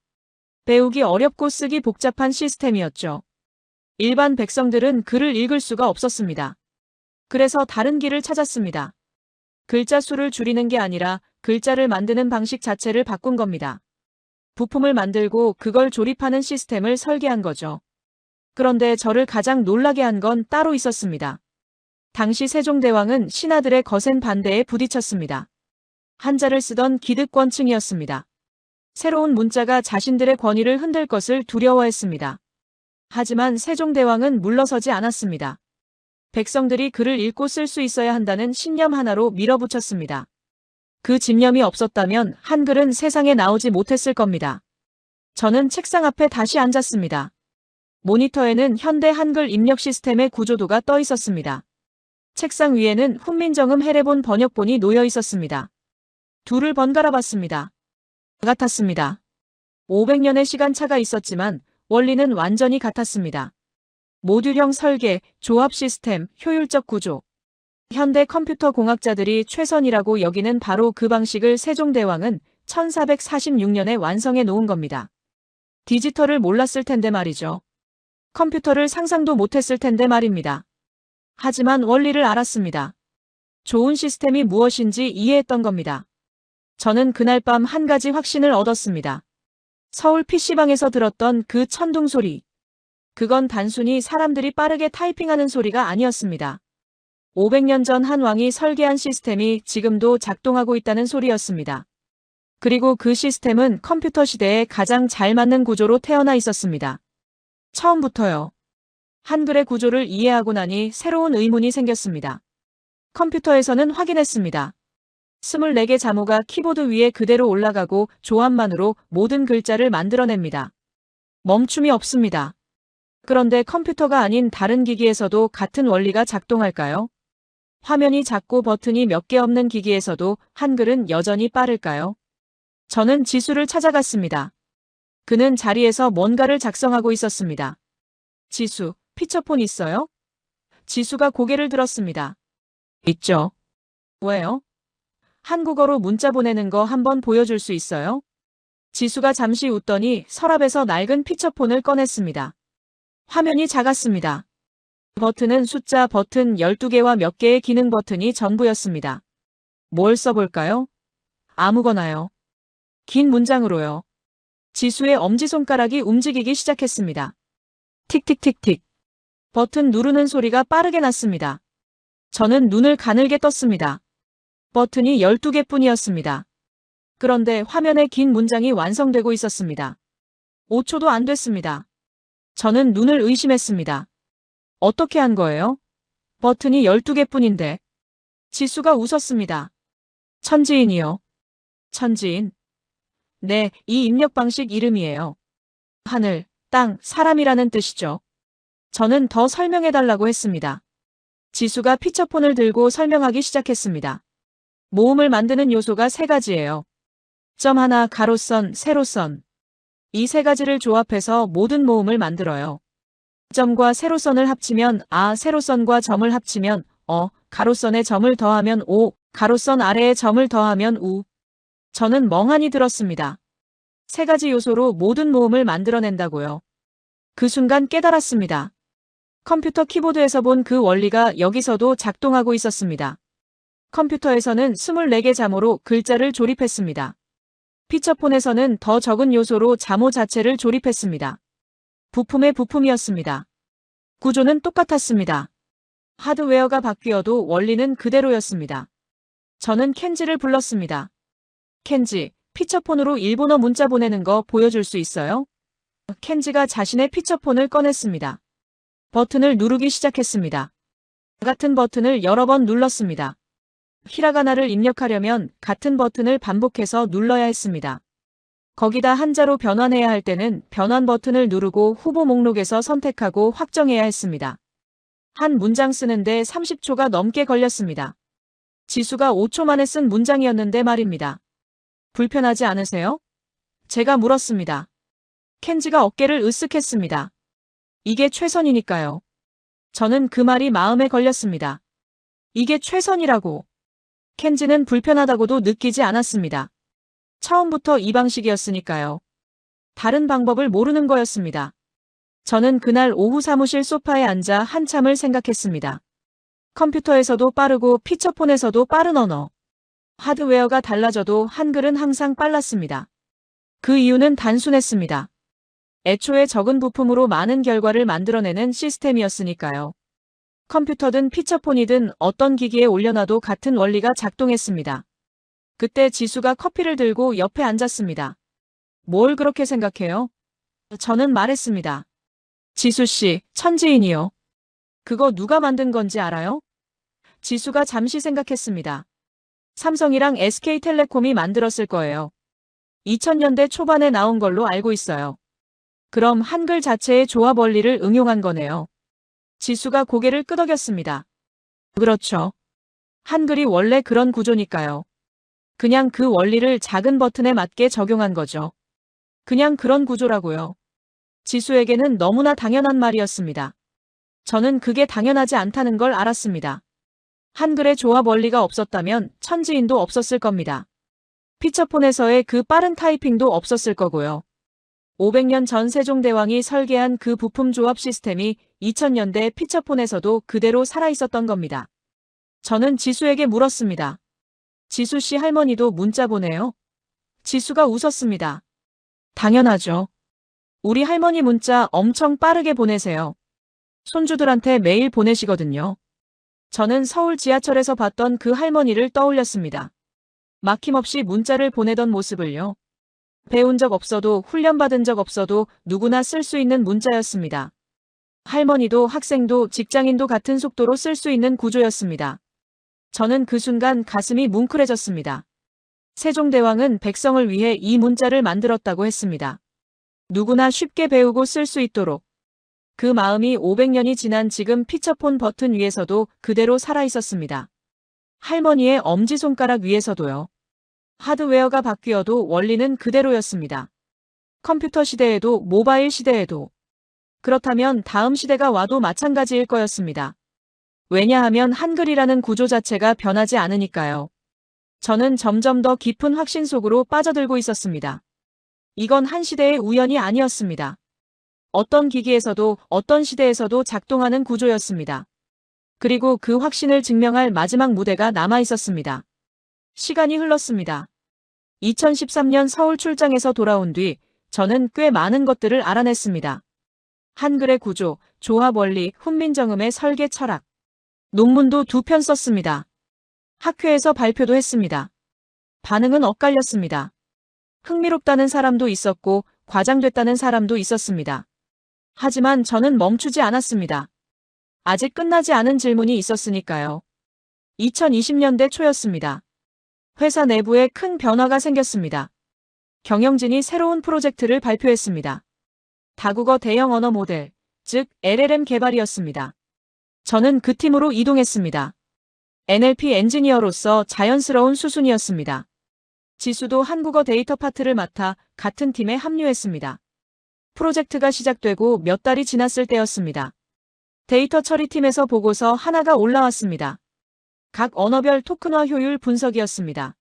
배우기 어렵고 쓰기 복잡한 시스템이었죠. 일반 백성들은 글을 읽을 수가 없었습니다. 그래서 다른 길을 찾았습니다. 글자 수를 줄이는 게 아니라 글자를 만드는 방식 자체를 바꾼 겁니다. 부품을 만들고 그걸 조립하는 시스템을 설계한 거죠. 그런데 저를 가장 놀라게 한 건 따로 있었습니다. 당시 세종대왕은 신하들의 거센 반대에 부딪혔습니다. 한자를 쓰던 기득권층이었습니다. 새로운 문자가 자신들의 권위를 흔들 것을 두려워했습니다. 하지만 세종대왕은 물러서지 않았습니다. 백성들이 글을 읽고 쓸 수 있어야 한다는 신념 하나로 밀어붙였습니다. 그 집념이 없었다면 한글은 세상에 나오지 못했을 겁니다. 저는 책상 앞에 다시 앉았습니다. 모니터에는 현대 한글 입력 시스템의 구조도가 떠 있었습니다. 책상 위에는 훈민정음 해례본 번역본이 놓여 있었습니다. 둘을 번갈아 봤습니다. 같았습니다. 500년의 시간차가 있었지만 원리는 완전히 같았습니다. 모듈형 설계, 조합 시스템, 효율적 구조. 현대 컴퓨터 공학자들이 최선이라고 여기는 바로 그 방식을 세종대왕은 1446년에 완성해 놓은 겁니다. 디지털을 몰랐을 텐데 말이죠. 컴퓨터를 상상도 못했을 텐데 말입니다. 하지만 원리를 알았습니다. 좋은 시스템이 무엇인지 이해했던 겁니다. 저는 그날 밤 한 가지 확신을 얻었습니다. 서울 PC방에서 들었던 그 천둥 소리. 그건 단순히 사람들이 빠르게 타이핑하는 소리가 아니었습니다. 500년 전 한 왕이 설계한 시스템이 지금도 작동하고 있다는 소리였습니다. 그리고 그 시스템은 컴퓨터 시대에 가장 잘 맞는 구조로 태어나 있었습니다. 처음부터요. 한글의 구조를 이해하고 나니 새로운 의문이 생겼습니다. 컴퓨터에서는 확인했습니다. 24개 자모가 키보드 위에 그대로 올라가고 조합만으로 모든 글자를 만들어냅니다. 멈춤이 없습니다. 그런데 컴퓨터가 아닌 다른 기기에서도 같은 원리가 작동할까요? 화면이 작고 버튼이 몇 개 없는 기기에서도 한글은 여전히 빠를까요? 저는 지수를 찾아갔습니다. 그는 자리에서 뭔가를 작성하고 있었습니다. 지수, 피처폰 있어요? 지수가 고개를 들었습니다. 있죠. 왜요? 한국어로 문자 보내는 거 한번 보여줄 수 있어요? 지수가 잠시 웃더니 서랍에서 낡은 피처폰을 꺼냈습니다. 화면이 작았습니다. 버튼은 숫자 버튼 12개와 몇 개의 기능 버튼이 전부였습니다. 뭘 써볼까요? 아무거나요. 긴 문장으로요. 지수의 엄지손가락이 움직이기 시작했습니다. 틱틱틱틱. 버튼 누르는 소리가 빠르게 났습니다. 저는 눈을 가늘게 떴습니다. 버튼이 12개뿐이었습니다. 그런데 화면에 긴 문장이 완성되고 있었습니다. 5초도 안 됐습니다. 저는 눈을 의심했습니다. 어떻게 한 거예요? 버튼이 12개뿐인데. 지수가 웃었습니다. 천지인이요. 천지인. 네, 이 입력 방식 이름이에요. 하늘, 땅, 사람이라는 뜻이죠. 저는 더 설명해달라고 했습니다. 지수가 피처폰을 들고 설명하기 시작했습니다. 모음을 만드는 요소가 3가지예요. 점 하나, 가로선, 세로선. 이 3가지를 조합해서 모든 모음을 만들어요. 점과 세로선을 합치면 아, 세로선과 점을 합치면 가로선에 점을 더하면 오, 가로선 아래에 점을 더하면 우. 저는 멍하니 들었습니다. 3가지 요소로 모든 모음을 만들어낸다고요. 그 순간 깨달았습니다. 컴퓨터 키보드에서 본 그 원리가 여기서도 작동하고 있었습니다. 컴퓨터에서는 24개 자모로 글자를 조립했습니다. 피처폰에서는 더 적은 요소로 자모 자체를 조립했습니다. 부품의 부품이었습니다. 구조는 똑같았습니다. 하드웨어가 바뀌어도 원리는 그대로였습니다. 저는 켄지를 불렀습니다. 켄지, 피처폰으로 일본어 문자 보내는 거 보여줄 수 있어요? 켄지가 자신의 피처폰을 꺼냈습니다. 버튼을 누르기 시작했습니다. 같은 버튼을 여러 번 눌렀습니다. 히라가나를 입력하려면 같은 버튼을 반복해서 눌러야 했습니다. 거기다 한자로 변환해야 할 때는 변환 버튼을 누르고 후보 목록에서 선택하고 확정해야 했습니다. 한 문장 쓰는데 30초가 넘게 걸렸습니다. 지수가 5초 만에 쓴 문장이었는데 말입니다. 불편하지 않으세요? 제가 물었습니다. 켄지가 어깨를 으쓱했습니다. 이게 최선이니까요. 저는 그 말이 마음에 걸렸습니다. 이게 최선이라고. 켄지는 불편하다고도 느끼지 않았습니다. 처음부터 이 방식이었으니까요. 다른 방법을 모르는 거였습니다. 저는 그날 오후 사무실 소파에 앉아 한참을 생각했습니다. 컴퓨터에서도 빠르고 피처폰에서도 빠른 언어. 하드웨어가 달라져도 한글은 항상 빨랐습니다. 그 이유는 단순했습니다. 애초에 적은 부품으로 많은 결과를 만들어내는 시스템이었으니까요. 컴퓨터든 피처폰이든 어떤 기기에 올려놔도 같은 원리가 작동했습니다. 그때 지수가 커피를 들고 옆에 앉았습니다. 뭘 그렇게 생각해요? 저는 말했습니다. 지수 씨, 천지인이요. 그거 누가 만든 건지 알아요? 지수가 잠시 생각했습니다. 삼성이랑 SK텔레콤이 만들었을 거예요. 2000년대 초반에 나온 걸로 알고 있어요. 그럼 한글 자체의 조합 원리를 응용한 거네요. 지수가 고개를 끄덕였습니다. 그렇죠. 한글이 원래 그런 구조니까요. 그냥 그 원리를 작은 버튼에 맞게 적용한 거죠. 그냥 그런 구조라고요. 지수에게는 너무나 당연한 말이었습니다. 저는 그게 당연하지 않다는 걸 알았습니다. 한글의 조합 원리가 없었다면 천지인도 없었을 겁니다. 피처폰에서의 그 빠른 타이핑도 없었을 거고요. 500년 전 세종대왕이 설계한 그 부품 조합 시스템이 2000년대 피처폰에서도 그대로 살아있었던 겁니다. 저는 지수에게 물었습니다. 지수 씨 할머니도 문자 보내요? 지수가 웃었습니다. 당연하죠. 우리 할머니 문자 엄청 빠르게 보내세요. 손주들한테 매일 보내시거든요. 저는 서울 지하철에서 봤던 그 할머니를 떠올렸습니다. 막힘없이 문자를 보내던 모습을요. 배운 적 없어도 훈련받은 적 없어도 누구나 쓸 수 있는 문자였습니다. 할머니도 학생도 직장인도 같은 속도로 쓸 수 있는 구조였습니다. 저는 그 순간 가슴이 뭉클해졌습니다. 세종대왕은 백성을 위해 이 문자를 만들었다고 했습니다. 누구나 쉽게 배우고 쓸 수 있도록. 그 마음이 500년이 지난 지금 피처폰 버튼 위에서도 그대로 살아있었습니다. 할머니의 엄지손가락 위에서도요. 하드웨어가 바뀌어도 원리는 그대로였습니다. 컴퓨터 시대에도 모바일 시대에도. 그렇다면 다음 시대가 와도 마찬가지일 거였습니다. 왜냐하면 한글이라는 구조 자체가 변하지 않으니까요. 저는 점점 더 깊은 확신 속으로 빠져들고 있었습니다. 이건 한 시대의 우연이 아니었습니다. 어떤 기기에서도 어떤 시대에서도 작동하는 구조였습니다. 그리고 그 확신을 증명할 마지막 무대가 남아 있었습니다. 시간이 흘렀습니다. 2013년 서울 출장에서 돌아온 뒤 저는 꽤 많은 것들을 알아냈습니다. 한글의 구조, 조합 원리, 훈민정음의 설계 철학. 논문도 2편 썼습니다. 학회에서 발표도 했습니다. 반응은 엇갈렸습니다. 흥미롭다는 사람도 있었고 과장됐다는 사람도 있었습니다. 하지만 저는 멈추지 않았습니다. 아직 끝나지 않은 질문이 있었으니까요. 2020년대 초였습니다. 회사 내부에 큰 변화가 생겼습니다. 경영진이 새로운 프로젝트를 발표했습니다. 다국어 대형 언어 모델, 즉 LLM 개발이었습니다. 저는 그 팀으로 이동했습니다. NLP 엔지니어로서 자연스러운 수순이었습니다. 지수도 한국어 데이터 파트를 맡아 같은 팀에 합류했습니다. 프로젝트가 시작되고 몇 달이 지났을 때였습니다. 데이터 처리팀에서 보고서 하나가 올라왔습니다. 각 언어별 토큰화 효율 분석이었습니다.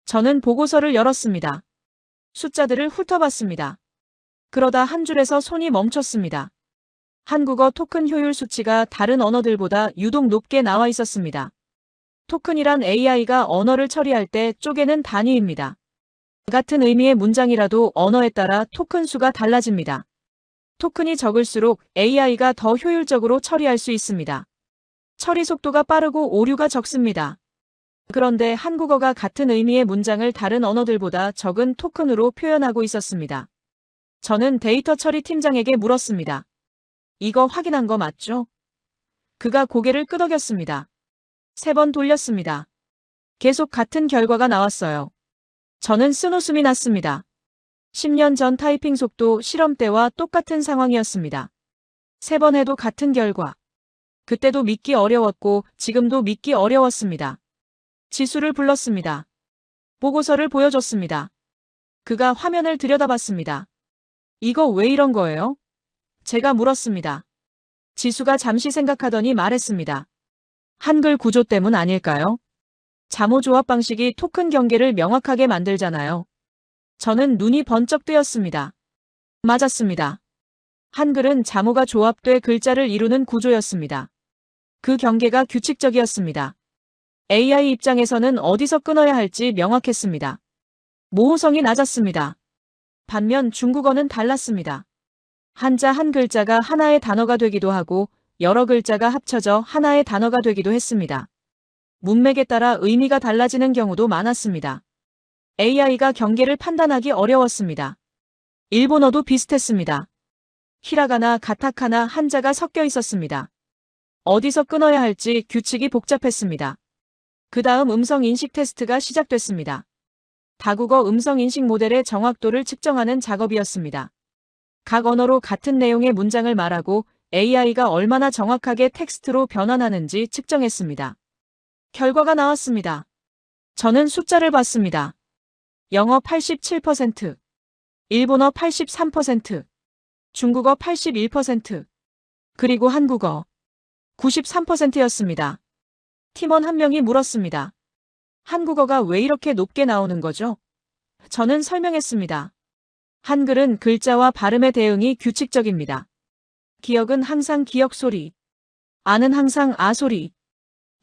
저는 보고서를 열었습니다. 숫자들을 훑어봤습니다. 그러다 한 줄에서 손이 멈췄습니다. 한국어 토큰 효율 수치가 다른 언어들보다 유독 높게 나와 있었습니다. 토큰이란 AI가 언어를 처리할 때 쪼개는 단위입니다. 같은 의미의 문장이라도 언어에 따라 토큰 수가 달라집니다. 토큰이 적을수록 AI가 더 효율적으로 처리할 수 있습니다. 처리 속도가 빠르고 오류가 적습니다. 그런데 한국어가 같은 의미의 문장을 다른 언어들보다 적은 토큰으로 표현하고 있었습니다. 저는 데이터 처리 팀장에게 물었습니다. 이거 확인한 거 맞죠? 그가 고개를 끄덕였습니다. 3번 돌렸습니다. 계속 같은 결과가 나왔어요. 저는 쓴웃음이 났습니다. 10년 전 타이핑 속도 실험 때와 똑같은 상황이었습니다. 3번 해도 같은 결과. 그때도 믿기 어려웠고 지금도 믿기 어려웠습니다. 지수를 불렀습니다. 보고서를 보여줬습니다. 그가 화면을 들여다봤습니다. 이거 왜 이런 거예요? 제가 물었습니다. 지수가 잠시 생각하더니 말했습니다. 한글 구조 때문 아닐까요? 잠호 조합 방식이 토큰 경계를 명확하게 만들잖아요. 저는 눈이 번쩍 뜨였습니다. 맞았습니다. 한글은 잠호가 조합돼 글자를 이루는 구조였습니다. 그 경계가 규칙적이었습니다. AI 입장에서는 어디서 끊어야 할지 명확했습니다. 모호성이 낮았습니다. 반면 중국어는 달랐습니다. 한자 한 글자가 하나의 단어가 되기도 하고 여러 글자가 합쳐져 하나의 단어가 되기도 했습니다. 문맥에 따라 의미가 달라지는 경우도 많았습니다. AI가 경계를 판단하기 어려웠습니다. 일본어도 비슷했습니다. 히라가나, 가타카나, 한자가 섞여 있었습니다. 어디서 끊어야 할지 규칙이 복잡했습니다. 그 다음 음성인식 테스트가 시작됐습니다. 다국어 음성인식 모델의 정확도를 측정하는 작업이었습니다. 각 언어로 같은 내용의 문장을 말하고 AI가 얼마나 정확하게 텍스트로 변환하는지 측정했습니다. 결과가 나왔습니다. 저는 숫자를 봤습니다. 영어 87%, 일본어 83%, 중국어 81%, 그리고 한국어 93%였습니다. 팀원 한 명이 물었습니다. 한국어가 왜 이렇게 높게 나오는 거죠? 저는 설명했습니다. 한글은 글자와 발음의 대응이 규칙적입니다. 기억은 항상 기억 소리, 아는 항상 아 소리,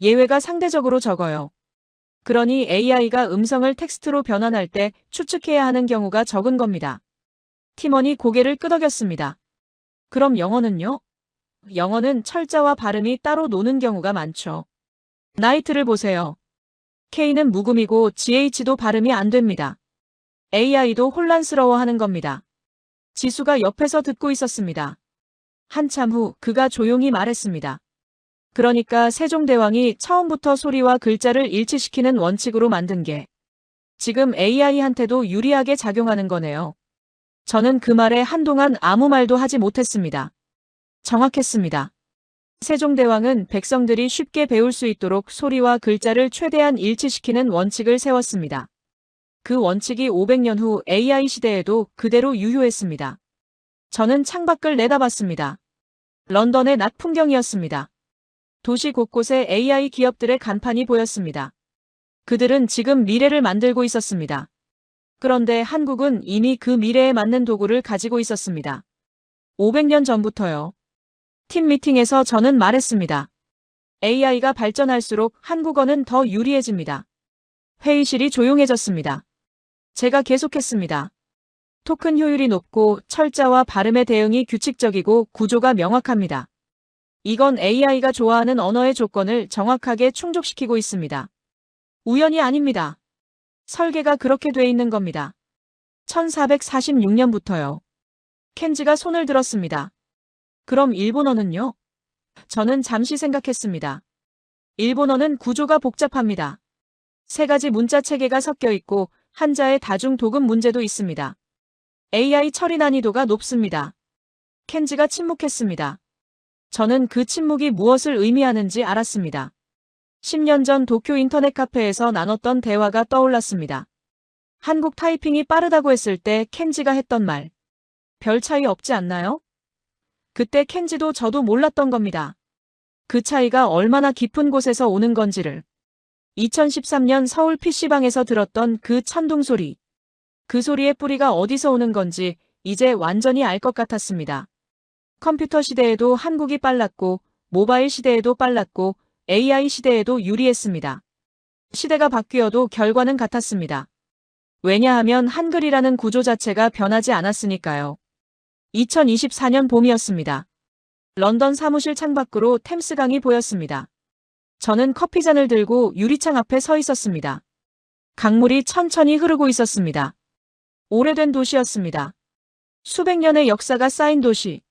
예외가 상대적으로 적어요. 그러니 AI가 음성을 텍스트로 변환할 때 추측해야 하는 경우가 적은 겁니다. 팀원이 고개를 끄덕였습니다. 그럼 영어는요? 영어는 철자와 발음이 따로 노는 경우가 많죠. 나이트를 보세요. K는 묵음이고 GH도 발음이 안 됩니다. AI도 혼란스러워하는 겁니다. 지수가 옆에서 듣고 있었습니다. 한참 후 그가 조용히 말했습니다. 그러니까 세종대왕이 처음부터 소리와 글자를 일치시키는 원칙으로 만든 게 지금 AI한테도 유리하게 작용하는 거네요. 저는 그 말에 한동안 아무 말도 하지 못했습니다. 정확했습니다. 세종대왕은 백성들이 쉽게 배울 수 있도록 소리와 글자를 최대한 일치시키는 원칙을 세웠습니다. 그 원칙이 500년 후 AI 시대에도 그대로 유효했습니다. 저는 창밖을 내다봤습니다. 런던의 낮 풍경이었습니다. 도시 곳곳에 AI 기업들의 간판이 보였습니다. 그들은 지금 미래를 만들고 있었습니다. 그런데 한국은 이미 그 미래에 맞는 도구를 가지고 있었습니다. 500년 전부터요. 팀 미팅에서 저는 말했습니다. AI가 발전할수록 한국어는 더 유리해집니다. 회의실이 조용해졌습니다. 제가 계속했습니다. 토큰 효율이 높고 철자와 발음의 대응이 규칙적이고 구조가 명확합니다. 이건 AI가 좋아하는 언어의 조건을 정확하게 충족시키고 있습니다. 우연이 아닙니다. 설계가 그렇게 돼 있는 겁니다. 1446년부터요. 켄지가 손을 들었습니다. 그럼 일본어는요? 저는 잠시 생각했습니다. 일본어는 구조가 복잡합니다. 세 가지 문자 체계가 섞여 있고 한자의 다중 도금 문제도 있습니다. AI 처리 난이도가 높습니다. 켄지가 침묵했습니다. 저는 그 침묵이 무엇을 의미하는지 알았습니다. 10년 전 도쿄 인터넷 카페에서 나눴던 대화가 떠올랐습니다. 한국 타이핑이 빠르다고 했을 때 켄지가 했던 말. 별 차이 없지 않나요? 그때 켄지도 저도 몰랐던 겁니다. 그 차이가 얼마나 깊은 곳에서 오는 건지를. 2013년 서울 PC방에서 들었던 그 천둥 소리. 그 소리의 뿌리가 어디서 오는 건지 이제 완전히 알 것 같았습니다. 컴퓨터 시대에도 한국이 빨랐고 모바일 시대에도 빨랐고 AI 시대에도 유리했습니다. 시대가 바뀌어도 결과는 같았습니다. 왜냐하면 한글이라는 구조 자체가 변하지 않았으니까요. 2024년 봄이었습니다. 런던 사무실 창밖으로 템스강이 보였습니다. 저는 커피잔을 들고 유리창 앞에 서 있었습니다. 강물이 천천히 흐르고 있었습니다. 오래된 도시였습니다. 수백 년의 역사가 쌓인 도시.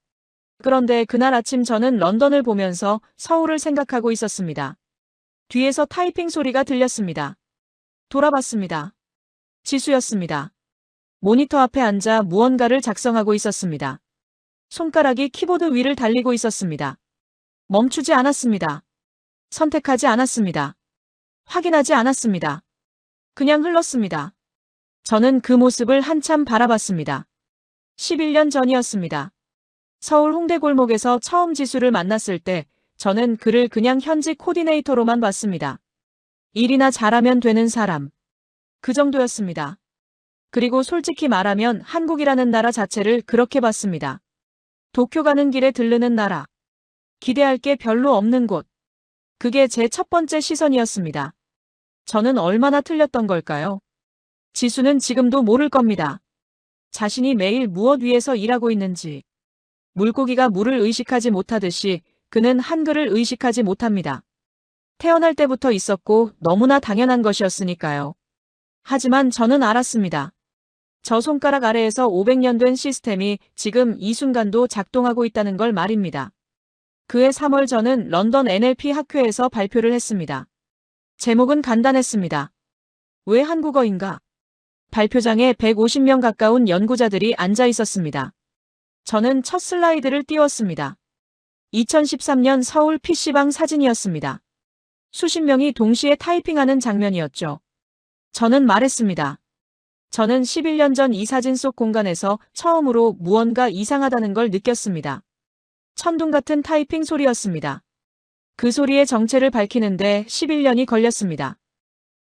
그런데 그날 아침 저는 런던을 보면서 서울을 생각하고 있었습니다. 뒤에서 타이핑 소리가 들렸습니다. 돌아봤습니다. 지수였습니다. 모니터 앞에 앉아 무언가를 작성하고 있었습니다. 손가락이 키보드 위를 달리고 있었습니다. 멈추지 않았습니다. 선택하지 않았습니다. 확인하지 않았습니다. 그냥 흘렀습니다. 저는 그 모습을 한참 바라봤습니다. 11년 전이었습니다. 서울 홍대 골목에서 처음 지수를 만났을 때 저는 그를 그냥 현직 코디네이터로만 봤습니다. 일이나 잘하면 되는 사람. 그 정도였습니다. 그리고 솔직히 말하면 한국이라는 나라 자체를 그렇게 봤습니다. 도쿄 가는 길에 들르는 나라. 기대할 게 별로 없는 곳. 그게 제 첫 번째 시선이었습니다. 저는 얼마나 틀렸던 걸까요? 지수는 지금도 모를 겁니다. 자신이 매일 무엇 위에서 일하고 있는지. 물고기가 물을 의식하지 못하듯이 그는 한글을 의식하지 못합니다. 태어날 때부터 있었고 너무나 당연한 것이었으니까요. 하지만 저는 알았습니다. 저 손가락 아래에서 500년 된 시스템이 지금 이 순간도 작동하고 있다는 걸 말입니다. 그해 3월 저는 런던 NLP 학회에서 발표를 했습니다. 제목은 간단했습니다. 왜 한국어인가? 발표장에 150명 가까운 연구자들이 앉아 있었습니다. 저는 첫 슬라이드를 띄웠습니다. 2013년 서울 PC방 사진이었습니다. 수십 명이 동시에 타이핑하는 장면이었죠. 저는 말했습니다. 저는 11년 전 이 사진 속 공간에서 처음으로 무언가 이상하다는 걸 느꼈습니다. 천둥 같은 타이핑 소리였습니다. 그 소리의 정체를 밝히는데 11년이 걸렸습니다.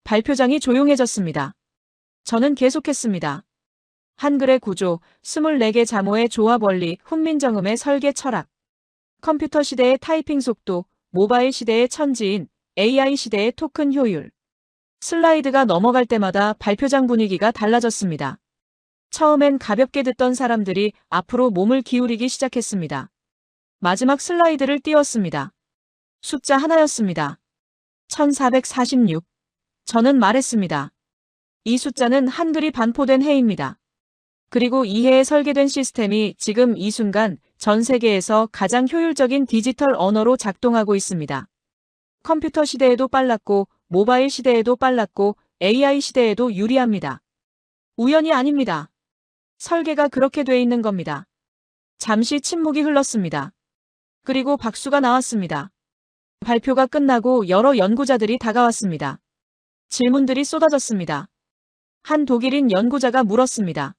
발표장이 조용해졌습니다. 저는 계속했습니다. 한글의 구조, 24개 자모의 조합 원리, 훈민정음의 설계 철학. 컴퓨터 시대의 타이핑 속도, 모바일 시대의 천지인, AI 시대의 토큰 효율. 슬라이드가 넘어갈 때마다 발표장 분위기가 달라졌습니다. 처음엔 가볍게 듣던 사람들이 앞으로 몸을 기울이기 시작했습니다. 마지막 슬라이드를 띄웠습니다. 숫자 하나였습니다. 1446. 저는 말했습니다. 이 숫자는 한글이 반포된 해입니다. 그리고 이 해에 설계된 시스템이 지금 이 순간 전 세계에서 가장 효율적인 디지털 언어로 작동하고 있습니다. 컴퓨터 시대에도 빨랐고, 모바일 시대에도 빨랐고, AI 시대에도 유리합니다. 우연이 아닙니다. 설계가 그렇게 돼 있는 겁니다. 잠시 침묵이 흘렀습니다. 그리고 박수가 나왔습니다. 발표가 끝나고 여러 연구자들이 다가왔습니다. 질문들이 쏟아졌습니다. 한 독일인 연구자가 물었습니다.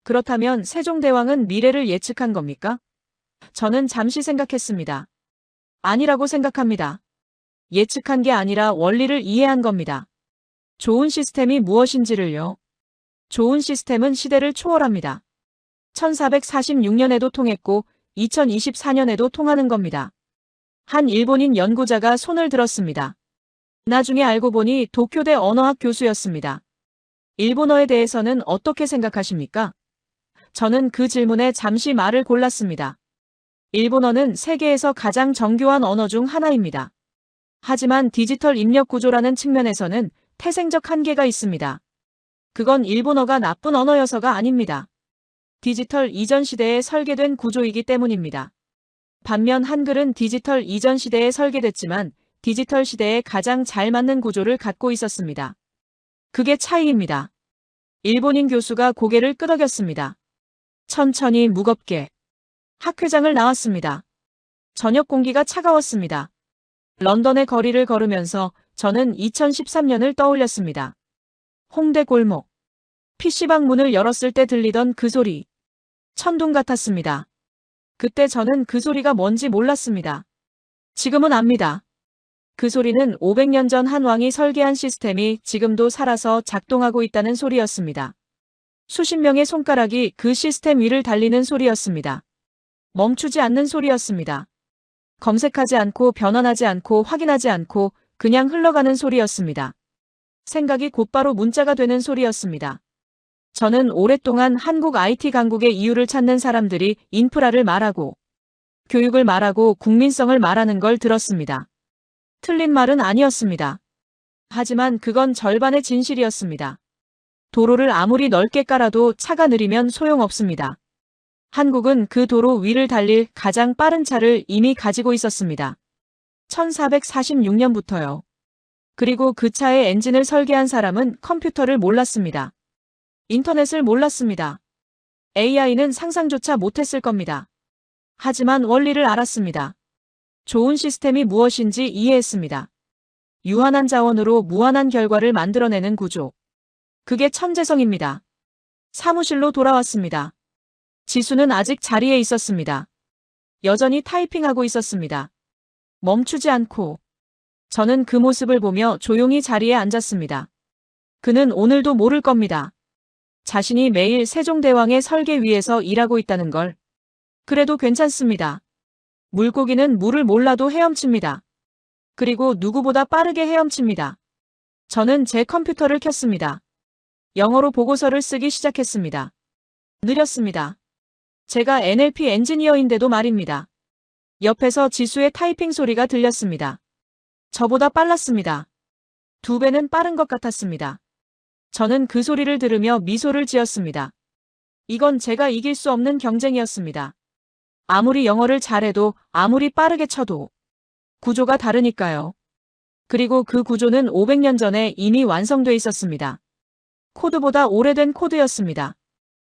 그렇다면 세종대왕은 미래를 예측한 겁니까? 저는 잠시 생각했습니다. 아니라고 생각합니다. 예측한 게 아니라 원리를 이해한 겁니다. 좋은 시스템이 무엇인지를요. 좋은 시스템은 시대를 초월합니다. 1446년에도 통했고 2024년에도 통하는 겁니다. 한 일본인 연구자가 손을 들었습니다. 나중에 알고 보니 도쿄대 언어학 교수였습니다. 일본어에 대해서는 어떻게 생각하십니까? 저는 그 질문에 잠시 말을 골랐습니다. 일본어는 세계에서 가장 정교한 언어 중 하나입니다. 하지만 디지털 입력 구조라는 측면에서는 태생적 한계가 있습니다. 그건 일본어가 나쁜 언어여서가 아닙니다. 디지털 이전 시대에 설계된 구조이기 때문입니다. 반면 한글은 디지털 이전 시대에 설계됐지만 디지털 시대에 가장 잘 맞는 구조를 갖고 있었습니다. 그게 차이입니다. 일본인 교수가 고개를 끄덕였습니다. 천천히 무겁게. 학회장을 나왔습니다. 저녁 공기가 차가웠습니다. 런던의 거리를 걸으면서 저는 2013년을 떠올렸습니다. 홍대 골목. PC방 문을 열었을 때 들리던 그 소리. 천둥 같았습니다. 그때 저는 그 소리가 뭔지 몰랐습니다. 지금은 압니다. 그 소리는 500년 전 한 왕이 설계한 시스템이 지금도 살아서 작동하고 있다는 소리였습니다. 수십 명의 손가락이 그 시스템 위를 달리는 소리였습니다. 멈추지 않는 소리였습니다. 검색하지 않고 변환하지 않고 확인하지 않고 그냥 흘러가는 소리였습니다. 생각이 곧바로 문자가 되는 소리였습니다. 저는 오랫동안 한국 IT 강국의 이유를 찾는 사람들이 인프라를 말하고 교육을 말하고 국민성을 말하는 걸 들었습니다. 틀린 말은 아니었습니다. 하지만 그건 절반의 진실이었습니다. 도로를 아무리 넓게 깔아도 차가 느리면 소용없습니다. 한국은 그 도로 위를 달릴 가장 빠른 차를 이미 가지고 있었습니다. 1446년부터요. 그리고 그 차의 엔진을 설계한 사람은 컴퓨터를 몰랐습니다. 인터넷을 몰랐습니다. AI는 상상조차 못했을 겁니다. 하지만 원리를 알았습니다. 좋은 시스템이 무엇인지 이해했습니다. 유한한 자원으로 무한한 결과를 만들어내는 구조. 그게 천재성입니다. 사무실로 돌아왔습니다. 지수는 아직 자리에 있었습니다. 여전히 타이핑하고 있었습니다. 멈추지 않고. 저는 그 모습을 보며 조용히 자리에 앉았습니다. 그는 오늘도 모를 겁니다. 자신이 매일 세종대왕의 설계 위에서 일하고 있다는 걸. 그래도 괜찮습니다. 물고기는 물을 몰라도 헤엄칩니다. 그리고 누구보다 빠르게 헤엄칩니다. 저는 제 컴퓨터를 켰습니다. 영어로 보고서를 쓰기 시작했습니다. 느렸습니다. 제가 NLP 엔지니어인데도 말입니다. 옆에서 지수의 타이핑 소리가 들렸습니다. 저보다 빨랐습니다. 2배는 빠른 것 같았습니다. 저는 그 소리를 들으며 미소를 지었습니다. 이건 제가 이길 수 없는 경쟁이었습니다. 아무리 영어를 잘해도 아무리 빠르게 쳐도 구조가 다르니까요. 그리고 그 구조는 500년 전에 이미 완성돼 있었습니다. 코드보다 오래된 코드였습니다.